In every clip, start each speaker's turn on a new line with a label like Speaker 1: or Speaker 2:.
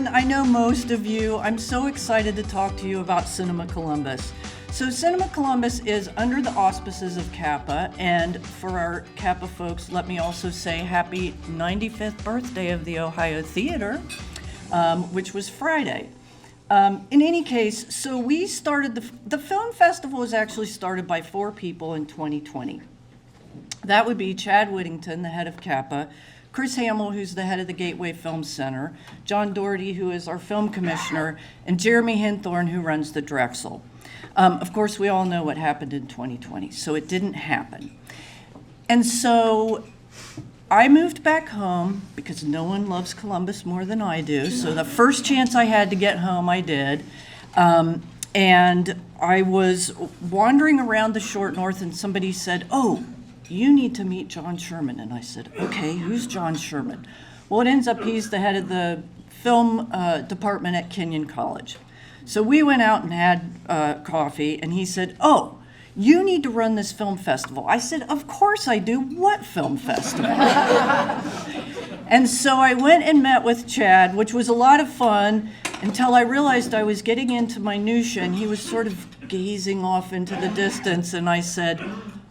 Speaker 1: than I know most of you, I'm so excited to talk to you about Cinema Columbus. So Cinema Columbus is under the auspices of Kappa, and for our Kappa folks, let me also say happy 95th birthday of the Ohio Theater, which was Friday. In any case, so we started, the film festival was actually started by 4 people in 2020. That would be Chad Whittington, the head of Kappa, Chris Hamill, who's the head of the Gateway Film Center, John Doherty, who is our film commissioner, and Jeremy Hinthorn, who runs the Drexel. Of course, we all know what happened in 2020, so it didn't happen. And so I moved back home because no one loves Columbus more than I do, so the first chance I had to get home, I did. And I was wandering around the short north, and somebody said, "Oh, you need to meet John Sherman." And I said, "Okay, who's John Sherman?" Well, it ends up he's the head of the film department at Kenyon College. So we went out and had coffee, and he said, "Oh, you need to run this film festival." I said, "Of course I do. What film festival?" And so I went and met with Chad, which was a lot of fun, until I realized I was getting into minutia, and he was sort of gazing off into the distance, and I said,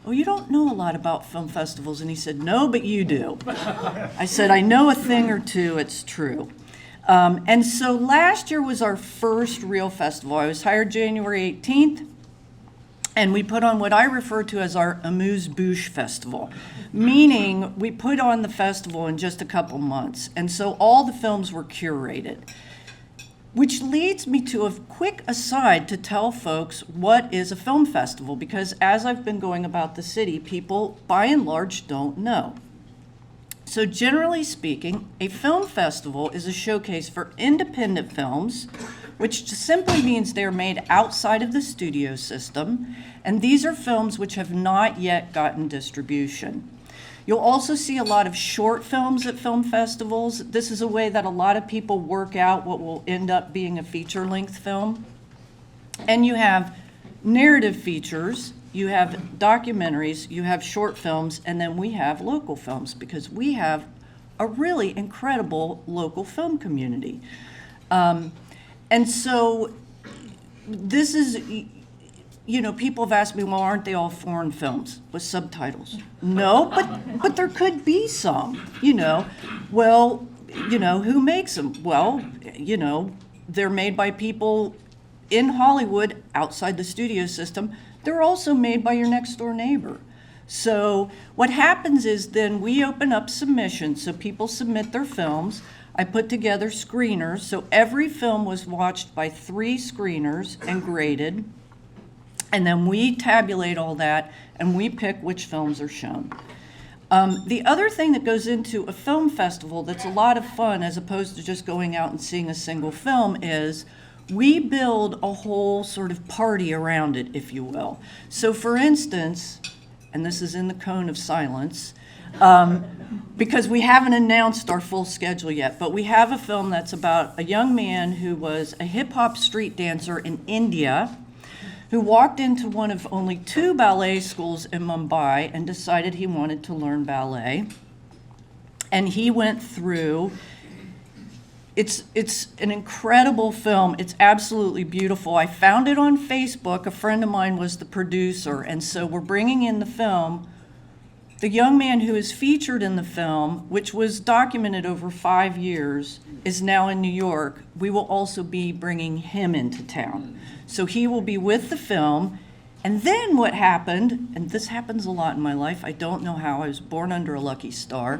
Speaker 1: "Oh, you don't know a lot about film festivals." And he said, "No, but you do." I said, "I know a thing or two, it's true." And so last year was our first real festival. I was hired January 18th, and we put on what I refer to as our amuse-bouche festival, meaning we put on the festival in just a couple months. And so all the films were curated, which leads me to a quick aside to tell folks what is a film festival, because as I've been going about the city, people by and large don't know. So generally speaking, a film festival is a showcase for independent films, which simply means they're made outside of the studio system, and these are films which have not yet gotten distribution. You'll also see a lot of short films at film festivals. This is a way that a lot of people work out what will end up being a feature-length film. And you have narrative features, you have documentaries, you have short films, and then we have local films, because we have a really incredible local film community. And so this is, you know, people have asked me, well, aren't they all foreign films with subtitles? No, but there could be some, you know. Well, you know, who makes them? Well, you know, they're made by people in Hollywood outside the studio system. They're also made by your next door neighbor. So what happens is then we open up submissions. So people submit their films. I put together screeners. So every film was watched by 3 screeners and graded. And then we tabulate all that, and we pick which films are shown. The other thing that goes into a film festival that's a lot of fun, as opposed to just going out and seeing a single film, is we build a whole sort of party around it, if you will. So for instance, and this is in the cone of silence, because we haven't announced our full schedule yet, but we have a film that's about a young man who was a hip-hop street dancer in India, who walked into one of only 2 ballet schools in Mumbai and decided he wanted to learn ballet. And he went through, it's an incredible film. It's absolutely beautiful. I found it on Facebook. A friend of mine was the producer, and so we're bringing in the film. The young man who is featured in the film, which was documented over 5 years, is now in New York. We will also be bringing him into town. So he will be with the film. And then what happened, and this happens a lot in my life, I don't know how, I was born under a lucky star.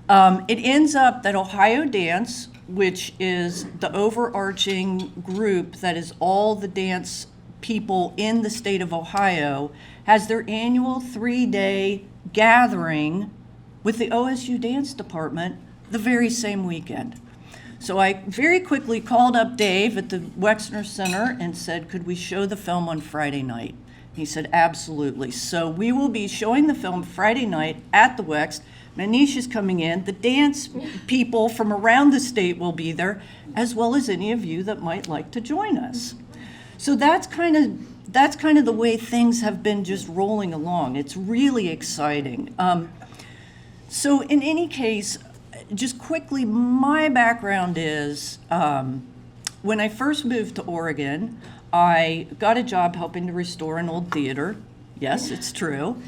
Speaker 1: It ends up that Ohio Dance, which is the overarching group that is all the dance people in the state of Ohio, has their annual 3-day gathering with the OSU Dance Department the very same weekend. So I very quickly called up Dave at the Wexner Center and said, could we show the film on Friday night? He said, absolutely. So we will be showing the film Friday night at the Wex. Manish is coming in. The dance people from around the state will be there, as well as any of you that might like to join us. So that's kind of the way things have been just rolling along. It's really exciting. So in any case, just quickly, my background is when I first moved to Oregon, I got a job helping to restore an old theater. Yes, it's true.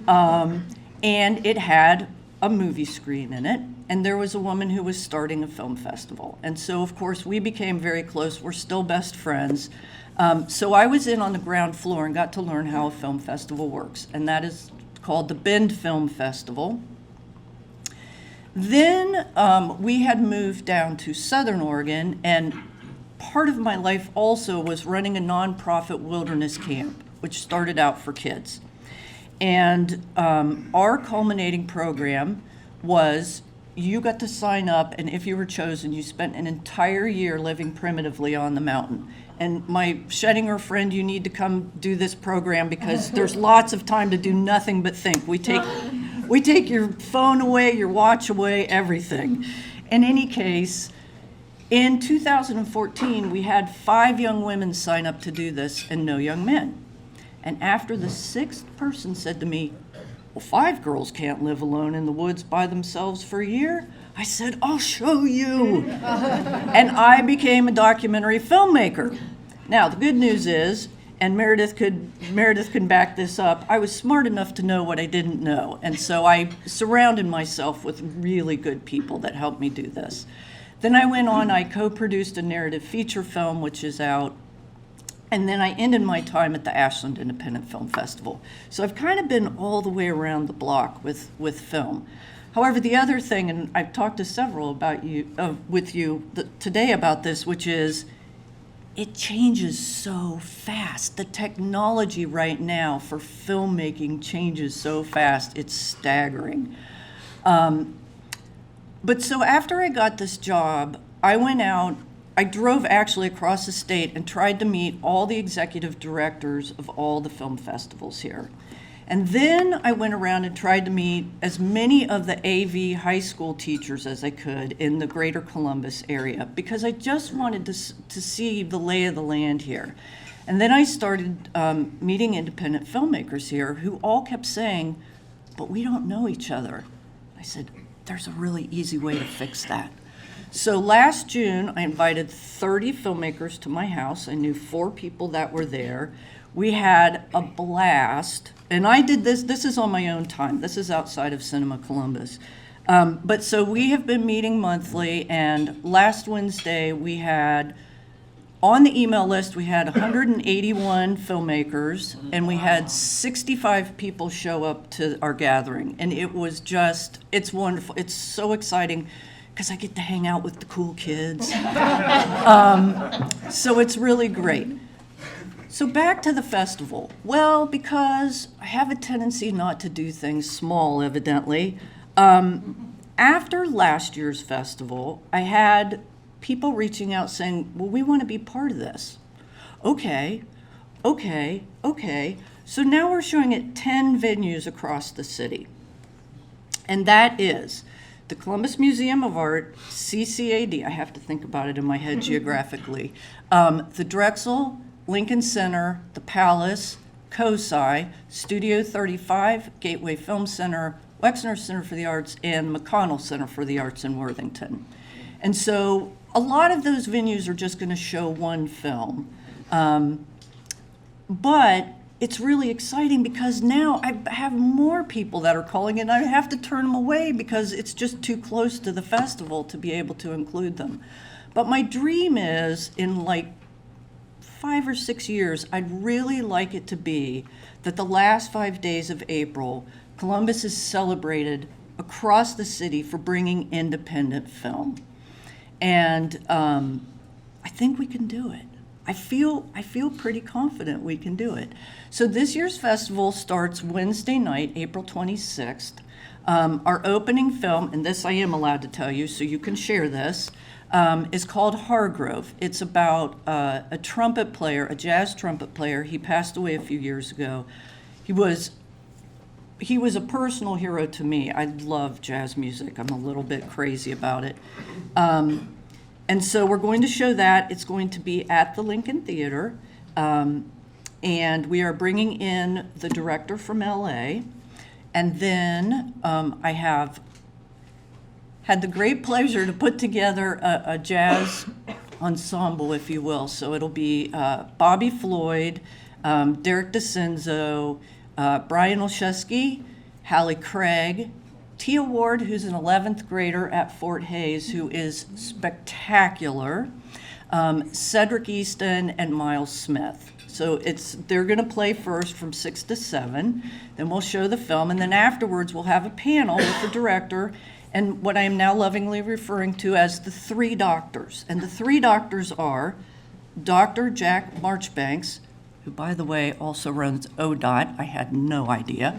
Speaker 1: And it had a movie screen in it, and there was a woman who was starting a film festival. And so, of course, we became very close. We're still best friends. So I was in on the ground floor and got to learn how a film festival works, and that is called the Bend Film Festival. Then we had moved down to Southern Oregon, and part of my life also was running a nonprofit wilderness camp, which started out for kids. And our culminating program was you got to sign up, and if you were chosen, you spent an entire year living primitively on the mountain. And my Schettinger friend, you need to come do this program because there's lots of time to do nothing but think. We take your phone away, your watch away, everything. In any case, in 2014, we had 5 young women sign up to do this and no young men. And after the 6th person said to me, well, 5 girls can't live alone in the woods by themselves for a year, I said, I'll show you. And I became a documentary filmmaker. Now, the good news is, and Meredith can back this up, I was smart enough to know what I didn't know. And so I surrounded myself with really good people that helped me do this. Then I went on, I co-produced a narrative feature film, which is out. And then I ended my time at the Ashland Independent Film Festival. So I've kind of been all the way around the block with film. However, the other thing, and I've talked to several with you today about this, which is it changes so fast. The technology right now for filmmaking changes so fast, it's staggering. But so after I got this job, I went out, I drove actually across the state and tried to meet all the executive directors of all the film festivals here. And then I went around and tried to meet as many of the AV high school teachers as I could in the greater Columbus area because I just wanted to see the lay of the land here. And then I started meeting independent filmmakers here who all kept saying, but we don't know each other. I said, there's a really easy way to fix that. So last June, I invited 30 filmmakers to my house. I knew 4 people that were there. We had a blast, and I did this is on my own time. This is outside of Cinema Columbus. But so we have been meeting monthly, and last Wednesday we had, on the email list, we had 181 filmmakers, and we had 65 people show up to our gathering. And it was just, it's wonderful. It's so exciting because I get to hang out with the cool kids. So it's really great. So back to the festival. Well, because I have a tendency not to do things small, evidently. After last year's festival, I had people reaching out saying, well, we want to be part of this. Okay. So now we're showing at 10 venues across the city. And that is the Columbus Museum of Art, CCAD, I have to think about it in my head geographically, the Drexel, Lincoln Center, the Palace, COSI, Studio 35, Gateway Film Center, Wexner Center for the Arts, and McConnell Center for the Arts in Worthington. And so a lot of those venues are just going to show one film. But it's really exciting because now I have more people that are calling and I have to turn them away because it's just too close to the festival to be able to include them. But my dream is in like 5 or 6 years, I'd really like it to be that the last 5 days of April, Columbus is celebrated across the city for bringing independent film. And I think we can do it. I feel pretty confident we can do it. So this year's festival starts Wednesday night, April 26th. Our opening film, and this I am allowed to tell you, so you can share this, is called Hargrove. It's about a trumpet player, a jazz trumpet player. He passed away a few years ago. He was a personal hero to me. I love jazz music. I'm a little bit crazy about it. And so we're going to show that. It's going to be at the Lincoln Theater. And we are bringing in the director from LA. And then I have had the great pleasure to put together a jazz ensemble, if you will. So it'll be Bobby Floyd, Derek DeCenzo, Brian Olszewski, Hallie Craig, Tia Ward, who's an 11th grader at Fort Hays, who is spectacular, Cedric Easton, and Miles Smith. So they're going to play first from 6 to 7, then we'll show the film, and then afterwards we'll have a panel with the director and what I am now lovingly referring to as the 3 doctors. And the 3 doctors are Dr. Jack Marchbanks, who, by the way, also runs ODOT. I had no idea.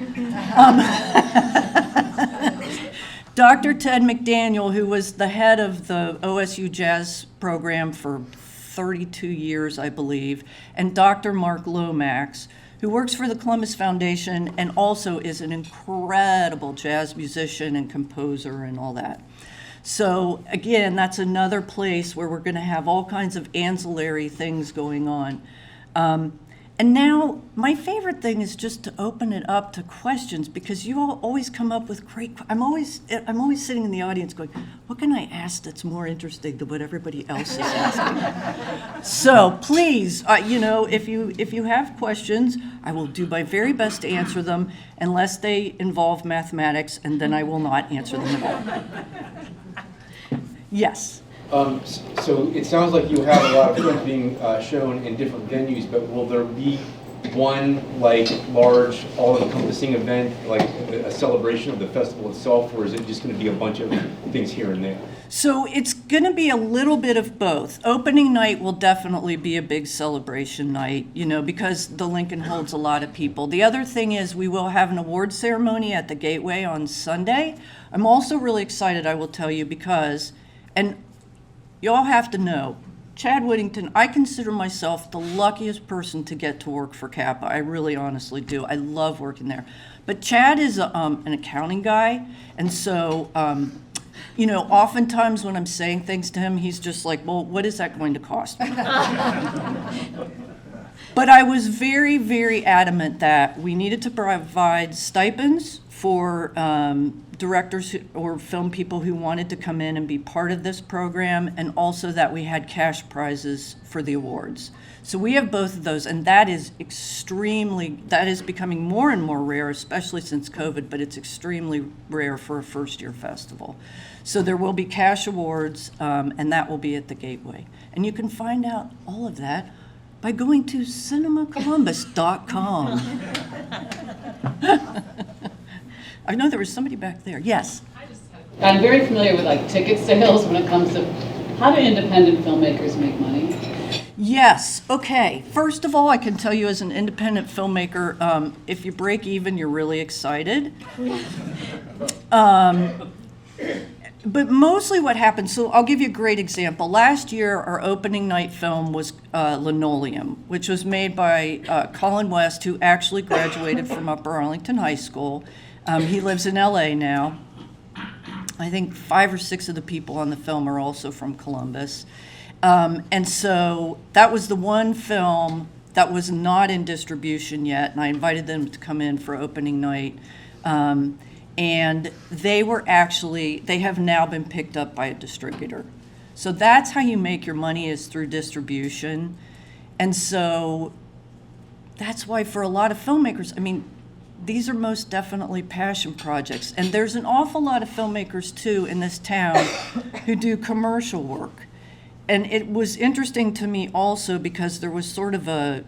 Speaker 1: Dr. Ted McDaniel, who was the head of the OSU Jazz program for 32 years, I believe, and Dr. Mark Lomax, who works for the Columbus Foundation and also is an incredible jazz musician and composer and all that. So again, that's another place where we're going to have all kinds of ancillary things going on. And now, my favorite thing is just to open it up to questions, because you all always come up with great. I'm always sitting in the audience going, "What can I ask that's more interesting than what everybody else is asking?" So please, if you have questions, I will do my very best to answer them, unless they involve mathematics, and then I will not answer them at all. Yes.
Speaker 2: So it sounds like you have a lot of films being shown in different venues, but will there be one large all-encompassing event, like a celebration of the festival itself, or is it just going to be a bunch of things here and there?
Speaker 1: So it's going to be a little bit of both. Opening night will definitely be a big celebration night, because the Lincoln holds a lot of people. The other thing is we will have an award ceremony at the Gateway on Sunday. I'm also really excited, I will tell you, because, and you all have to know, Chad Whittington, I consider myself the luckiest person to get to work for Kappa. I really honestly do. I love working there. But Chad is an accounting guy, and so, oftentimes when I'm saying things to him, he's just like, well, what is that going to cost me? But I was very, very adamant that we needed to provide stipends for directors or film people who wanted to come in and be part of this program, and also that we had cash prizes for the awards. So we have both of those, and that is becoming more and more rare, especially since COVID, but it's extremely rare for a first-year festival. So there will be cash awards, and that will be at the Gateway. And you can find out all of that by going to cinemacolumbus.com. I know there was somebody back there. Yes?
Speaker 3: I'm very familiar with ticket sales when it comes to how do independent filmmakers make money?
Speaker 1: Yes. Okay. First of all, I can tell you as an independent filmmaker, if you break even, you're really excited. But mostly what happens, so I'll give you a great example. Last year, our opening night film was Linoleum, which was made by Colin West, who actually graduated from Upper Arlington High School. He lives in LA now. I think 5 or 6 of the people on the film are also from Columbus. And so that was the one film that was not in distribution yet, and I invited them to come in for opening night. And they have now been picked up by a distributor. So that's how you make your money, is through distribution. And so that's why for a lot of filmmakers, these are most definitely passion projects. And there's an awful lot of filmmakers, too, in this town who do commercial work. And it was interesting to me also because there was sort of a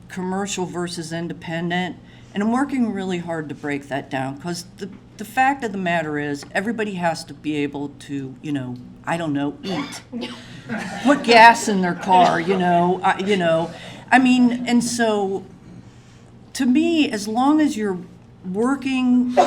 Speaker 1: commercial versus independent. And I'm working really hard to break that down, because the fact of the matter is everybody has to be able to, eat, put gas in their car, and so to me, as long as you're working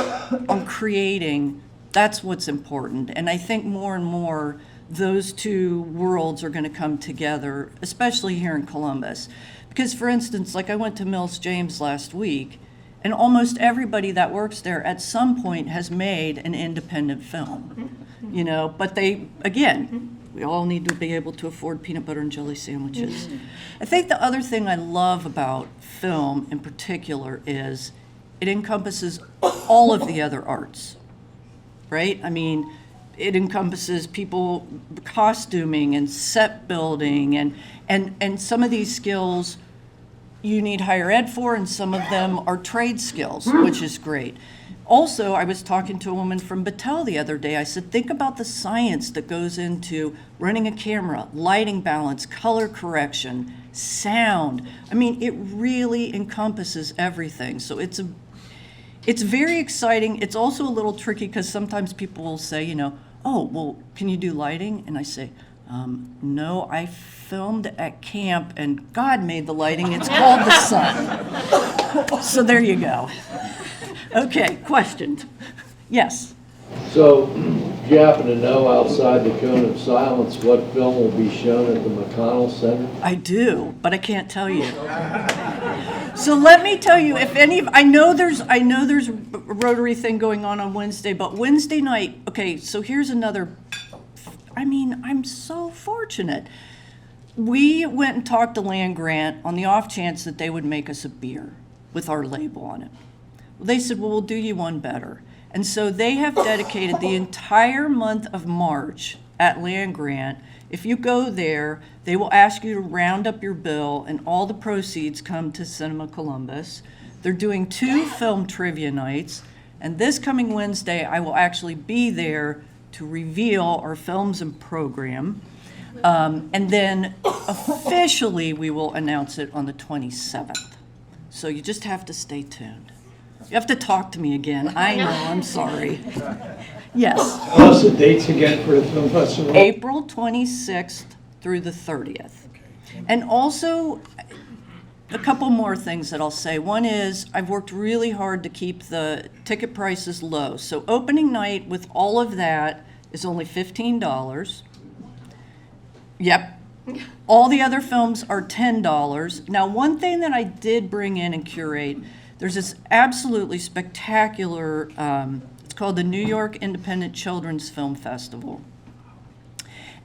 Speaker 1: on creating, that's what's important. And I think more and more those two worlds are going to come together, especially here in Columbus. Because, for instance, I went to Mills James last week, and almost everybody that works there at some point has made an independent film, but we all need to be able to afford peanut butter and jelly sandwiches. I think the other thing I love about film in particular is it encompasses all of the other arts, right? it encompasses people costuming and set building, and some of these skills you need higher ed for, and some of them are trade skills, which is great. Also, I was talking to a woman from Battelle the other day. I said, think about the science that goes into running a camera, lighting balance, color correction, sound. I mean, it really encompasses everything. So it's very exciting. It's also a little tricky because sometimes people will say, oh, well, can you do lighting? And I say, no, I filmed at camp and God made the lighting. It's called the sun. So there you go. Okay, questions? Yes.
Speaker 4: So, do you happen to know outside the cone of silence what film will be shown at the McConnell Center?
Speaker 1: I do, but I can't tell you. So let me tell you, if any, I know there's a Rotary thing going on Wednesday, but Wednesday night, okay, so here's another, I'm so fortunate. We went and talked to Land Grant on the off chance that they would make us a beer with our label on it. They said, well, we'll do you one better. And so they have dedicated the entire month of March at Land Grant. If you go there, they will ask you to round up your bill, and all the proceeds come to Cinema Columbus. They're doing 2 film trivia nights, and this coming Wednesday, I will actually be there to reveal our films and program. And then officially, we will announce it on the 27th. So you just have to stay tuned. You have to talk to me again. I know, I'm sorry. Yes.
Speaker 4: Tell us the dates again for the film festival.
Speaker 1: April 26th through the 30th. And also, a couple more things that I'll say. One is, I've worked really hard to keep the ticket prices low. So opening night with all of that is only $15. Yep. All the other films are $10. Now, one thing that I did bring in and curate, there's this absolutely spectacular, it's called the New York Independent Children's Film Festival.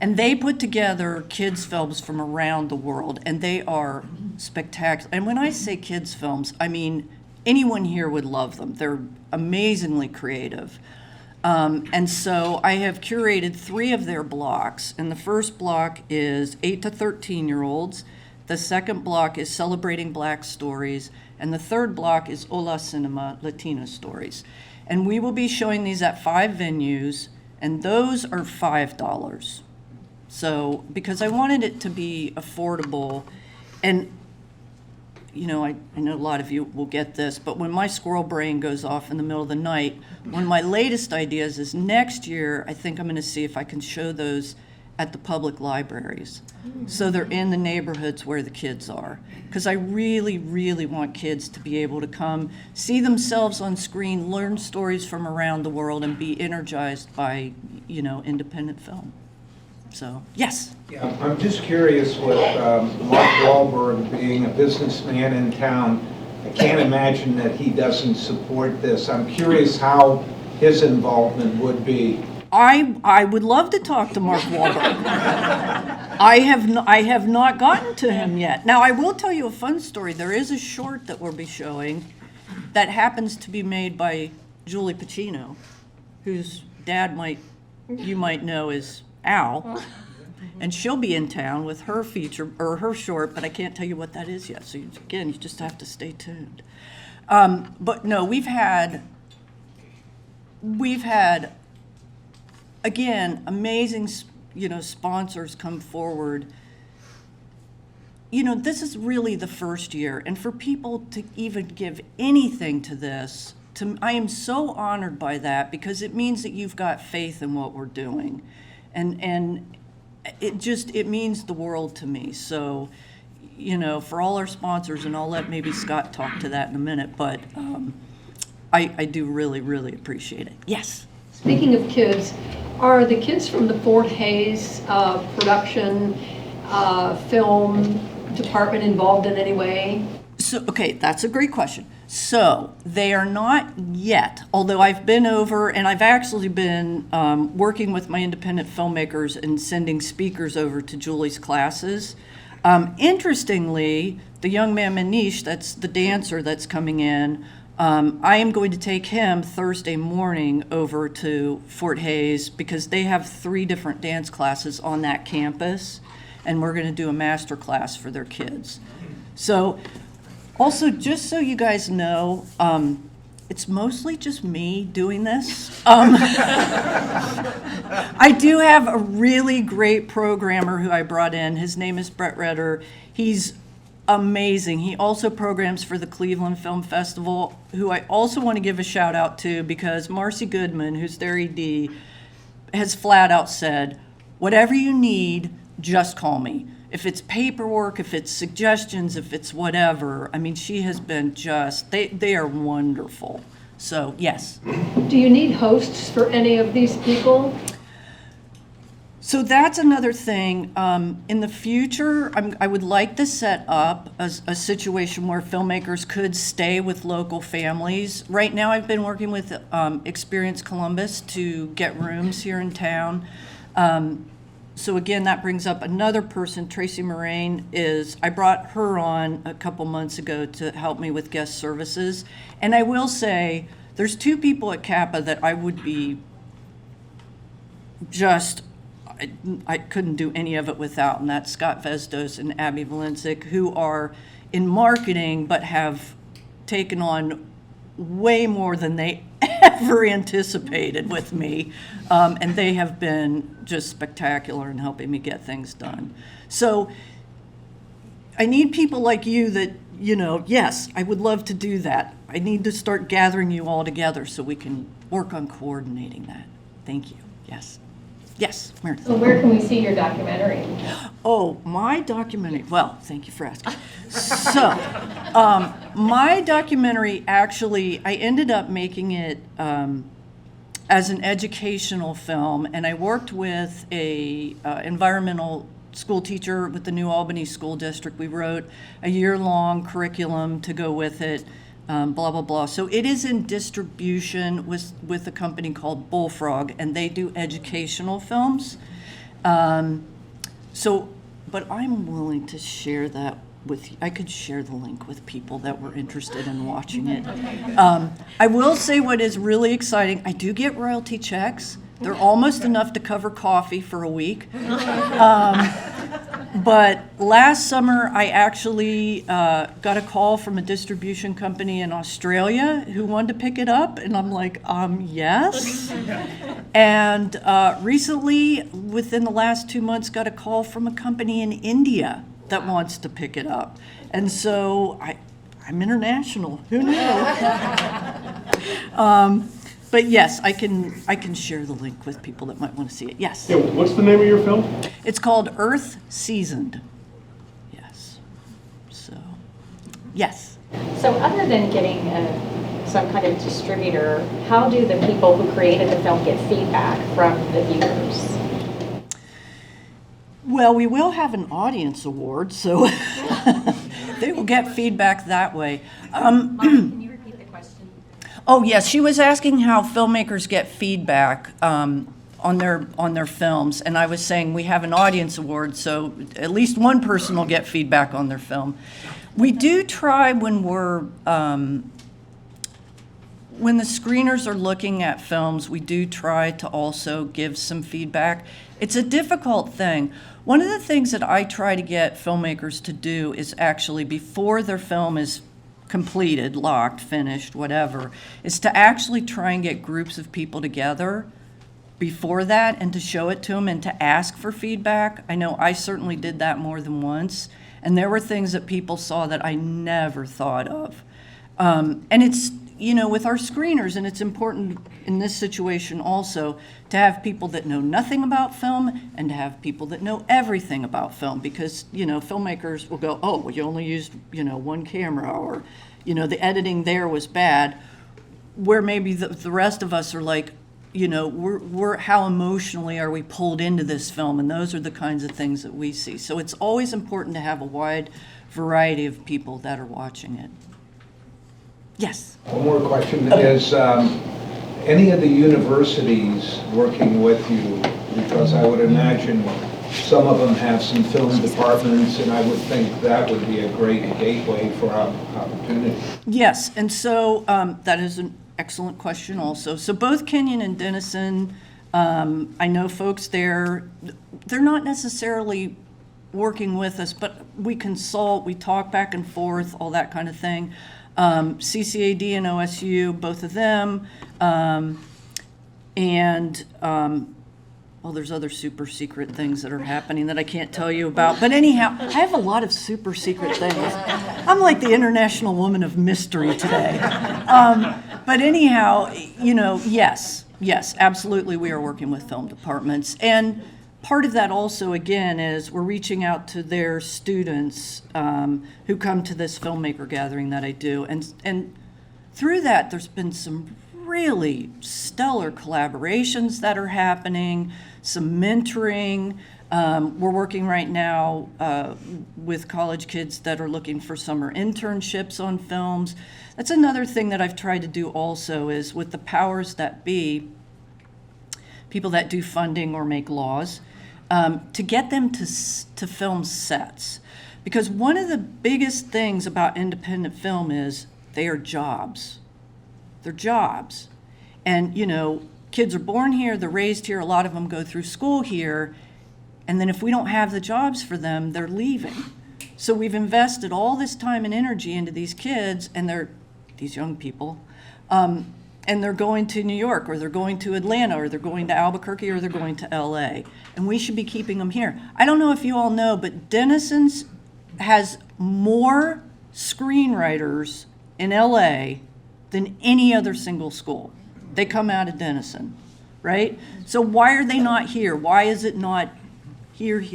Speaker 1: And they put together kids' films from around the world, and they are spectacular. And when I say kids' films, I mean anyone here would love them. They're amazingly creative. And so I have curated 3 of their blocks, and the first block is 8 to 13-year-olds. The second block is Celebrating Black Stories, and the third block is Hola Cinema, Latino Stories. And we will be showing these at 5 venues, and those are $5. So, because I wanted it to be affordable, and I know a lot of you will get this, but when my squirrel brain goes off in the middle of the night, one of my latest ideas is next year, I think I'm going to see if I can show those at the public libraries. So they're in the neighborhoods where the kids are. Because I really, really want kids to be able to come, see themselves on screen, learn stories from around the world, and be energized by, independent film. So, yes.
Speaker 5: Yeah, I'm just curious with Mark Wahlberg being a businessman in town, I can't imagine that he doesn't support this. I'm curious how his involvement would be.
Speaker 1: I would love to talk to Mark Wahlberg. I have not gotten to him yet. Now, I will tell you a fun story. There is a short that we'll be showing that happens to be made by Julie Pacino, whose dad you might know is Al, and she'll be in town with her feature or her short, but I can't tell you what that is yet. So again, you just have to stay tuned. But no, we've had again amazing sponsors come forward. This is really the first year, and for people to even give anything to this, I am so honored by that, because it means that you've got faith in what we're doing. And it means the world to me. So, for all our sponsors, and I'll let maybe Scott talk to that in a minute, but I do really, really appreciate it. Yes?
Speaker 6: Speaking of kids, are the kids from the Fort Hayes production film department involved in any way?
Speaker 1: So, okay, that's a great question. So they are not yet, although I've been over and I've actually been working with my independent filmmakers and sending speakers over to Julie's classes. Interestingly, the young man Manish, that's the dancer that's coming in, I am going to take him Thursday morning over to Fort Hays because they have 3 different dance classes on that campus, and we're going to do a master class for their kids. So also, just so you guys know, it's mostly just me doing this. I do have a really great programmer who I brought in. His name is Brett Redder. He's amazing. He also programs for the Cleveland Film Festival, who I also want to give a shout out to because Marcy Goodman, who's their ED, has flat out said, whatever you need, just call me. If it's paperwork, if it's suggestions, if it's whatever, I mean, she has been just, they are wonderful. So, yes.
Speaker 6: Do you need hosts for any of these people?
Speaker 1: So that's another thing. In the future, I would like to set up a situation where filmmakers could stay with local families. Right now, I've been working with Experience Columbus to get rooms here in town. So again, that brings up another person, Tracy Moraine, I brought her on a couple months ago to help me with guest services. And I will say, there's 2 people at Kappa that I would be I couldn't do any of it without, and that's Scott Vesdos and Abby Valencic, who are in marketing but have taken on way more than they ever anticipated with me, and they have been just spectacular in helping me get things done. So I need people like you that, yes, I would love to do that. I need to start gathering you all together so we can work on coordinating that. Thank you. Yes. Yes, Meredith.
Speaker 7: So where can we see your documentary?
Speaker 1: Oh, my documentary, well, thank you for asking. So, my documentary, actually, I ended up making it as an educational film, and I worked with a environmental school teacher with the New Albany School District. We wrote a year-long curriculum to go with it, blah, blah, blah. So it is in distribution with a company called Bullfrog, and they do educational films. But I'm willing to share that with you. I could share the link with people that were interested in watching it. I will say what is really exciting, I do get royalty checks. They're almost enough to cover coffee for a week. But last summer, I actually got a call from a distribution company in Australia who wanted to pick it up, and I'm like, yes. And recently, within the last 2 months, got a call from a company in India that wants to pick it up. And so I'm international. Who knew? But yes, I can share the link with people that might want to see it. Yes.
Speaker 8: Yeah, what's the name of your film?
Speaker 1: It's called Earth Seasoned. Yes. So, yes.
Speaker 7: So other than getting some kind of distributor, how do the people who created the film get feedback from the viewers?
Speaker 1: Well, we will have an audience award, so they will get feedback that way.
Speaker 7: Can you repeat the question?
Speaker 1: Oh, yes, she was asking how filmmakers get feedback on their films, and I was saying we have an audience award, so at least one person will get feedback on their film. We do try when the screeners are looking at films, we do try to also give some feedback. It's a difficult thing. One of the things that I try to get filmmakers to do is actually, before their film is completed, locked, finished, whatever, is to actually try and get groups of people together before that and to show it to them and to ask for feedback. I know I certainly did that more than once, and there were things that people saw that I never thought of. And it's, with our screeners, and it's important in this situation also to have people that know nothing about film and to have people that know everything about film, because, filmmakers will go, oh, well, you only used, one camera, or, the editing there was bad, where maybe the rest of us are like, we're how emotionally are we pulled into this film, and those are the kinds of things that we see. So it's always important to have a wide variety of people that are watching it. Yes.
Speaker 5: One more question is, any of the universities working with you, because I would imagine Some of them have some film departments, and I would think that would be a great gateway for opportunity.
Speaker 1: Yes, and so that is an excellent question also. So both Kenyon and Denison, I know folks there, they're not necessarily working with us, but we consult, we talk back and forth, all that kind of thing. CCAD and OSU, both of them, and well, there's other super secret things that are happening that I can't tell you about. But anyhow, I have a lot of super secret things. I'm like the international woman of mystery today. But anyhow, you know, yes, absolutely, we are working with film departments. And part of that also, again, is we're reaching out to their students who come to this filmmaker gathering that I do. And through that, there's been some really stellar collaborations that are happening, some mentoring. We're working right now with college kids that are looking for summer internships on films. That's another thing that I've tried to do also is with the powers that be, people that do funding or make laws, to get them to film sets. Because one of the biggest things about independent film is they are jobs. They're jobs. And, you know, kids are born here, they're raised here, a lot of them go through school here, and then if we don't have the jobs for them, they're leaving. So we've invested all this time and energy into these kids, and these young people, and they're going to New York, or they're going to Atlanta, or they're going to Albuquerque, or they're going to LA. And we should be keeping them here. I don't know if you all know, but Denison's has more screenwriters in LA than any other single school. They come out of Denison, right? So why are they not here? Why is it not here?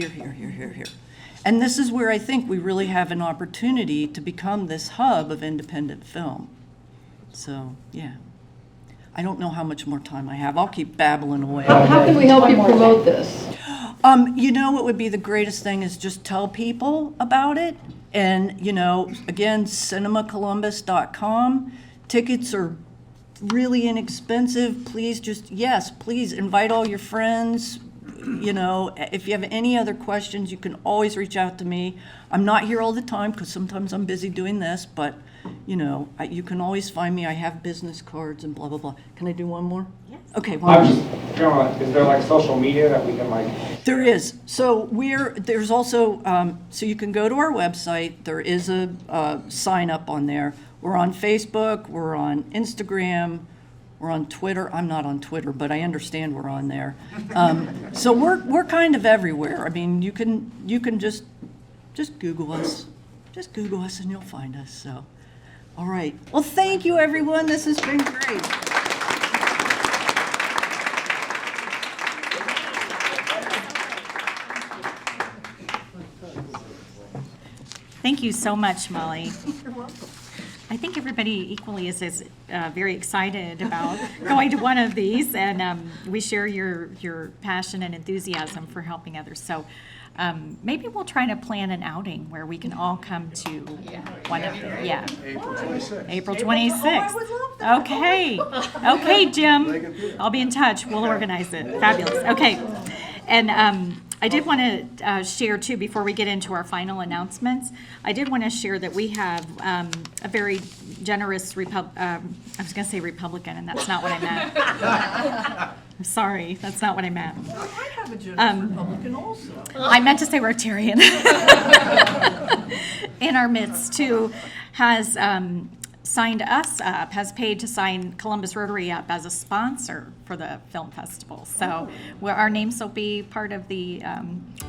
Speaker 1: And this is where I think we really have an opportunity to become this hub of independent film. So, yeah. I don't know how much more time I have. I'll keep babbling away.
Speaker 6: How can we help you promote this?
Speaker 1: You know what would be the greatest thing is just tell people about it. And, you know, again, cinemacolumbus.com. Tickets are really inexpensive. Please please invite all your friends. You know, if you have any other questions, you can always reach out to me. I'm not here all the time because sometimes I'm busy doing this, but, you know, you can always find me. I have business cards and blah, blah, blah. Can I do one more? Yes. Okay, one
Speaker 8: I'm
Speaker 1: more.
Speaker 8: just, is there like social media that we can like?
Speaker 1: There is. So there's also, so you can go to our website. There is a sign up on there. We're on Facebook, we're on Instagram, we're on Twitter. I'm not on Twitter, but I understand we're on there. So we're kind of everywhere. I mean, you can just Google us. Just Google us and you'll find us. So, all right. Well, thank you, everyone. This has been great.
Speaker 9: Thank you so much, Molly. You're welcome. I think everybody equally is very excited about going to one of these, and we share your passion and enthusiasm for helping others. So maybe we'll try to plan an outing where we can all come to one of them. Yeah. April 26th. April 26th. Oh, I would love that. Okay. Okay, Jim. I'll be in touch. We'll organize it. Fabulous. Okay. And I did want to share, too, before we get into our final announcements, I did want to share that we have a very generous, I was going to say Republican, and that's not what I meant. I'm sorry, that's not what I meant.
Speaker 1: I have a generous Republican also.
Speaker 9: I meant to say Rotarian. In our midst, too, has signed us up, has paid to sign Columbus Rotary up as a sponsor for the film festival. So our names will be part of the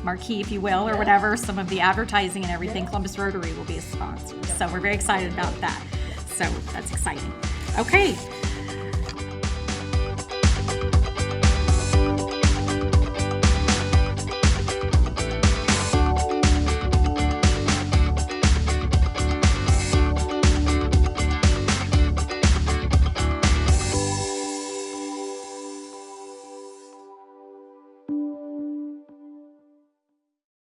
Speaker 9: marquee, if you will, or whatever, some of the advertising and everything. Columbus Rotary will be a sponsor. So we're very excited about that. So that's exciting. Okay,